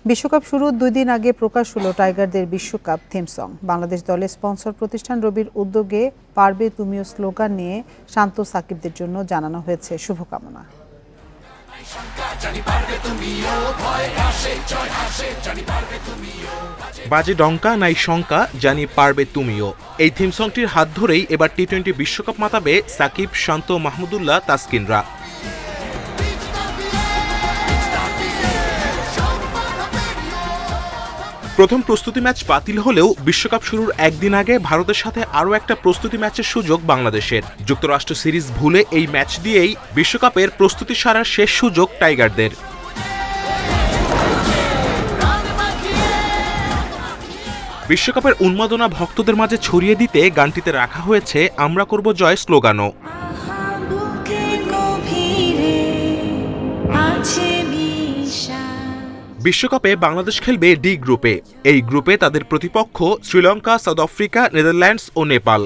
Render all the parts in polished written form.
বিশ্বকাপ শুরুর 2 দিন আগে প্রকাশ হলো টাইগারদের বিশ্বকাপ থিম সং। বাংলাদেশ দলের স্পন্সর প্রতিষ্ঠান রবির উদ্যোগে পারবে তুমিও স্লোগান নিয়ে শান্ত সাকিবদের জন্য জানানো হয়েছে শুভকামনা। বাজে ডঙ্কা নাই শঙ্কা জানি পারবে তুমিও, এই থিম সংটির হাত ধরেই এবার টি-20 বিশ্বকাপ মাতাবে সাকিব, শান্ত, মাহমুদুল্লাহ, তাসকিনরা। প্রথম প্রস্তুতি ম্যাচ বাতিল হলেও বিশ্বকাপ শুরুর একদিন আগে ভারতের সাথে আরও একটা প্রস্তুতি ম্যাচের সুযোগ বাংলাদেশের। যুক্তরাষ্ট্র সিরিজ ভুলে এই ম্যাচ দিয়েই বিশ্বকাপের প্রস্তুতি সারার শেষ সুযোগ টাইগারদের। বিশ্বকাপের উন্মাদনা ভক্তদের মাঝে ছড়িয়ে দিতে গানটিতে রাখা হয়েছে আমরা করব জয় স্লোগানও। বিশ্বকাপে বাংলাদেশ খেলবে ডি গ্রুপে। এই গ্রুপে তাদের প্রতিপক্ষ শ্রীলঙ্কা, সাউথ আফ্রিকা, নেদারল্যান্ডস ও নেপাল।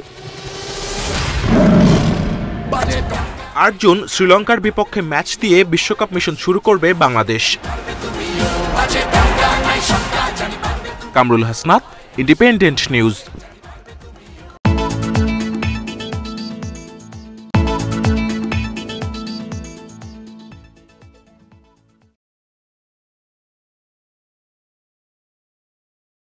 8 জুন শ্রীলঙ্কার বিপক্ষে ম্যাচ দিয়ে বিশ্বকাপ মিশন শুরু করবে বাংলাদেশ। Kamrul Hasnat, independent news.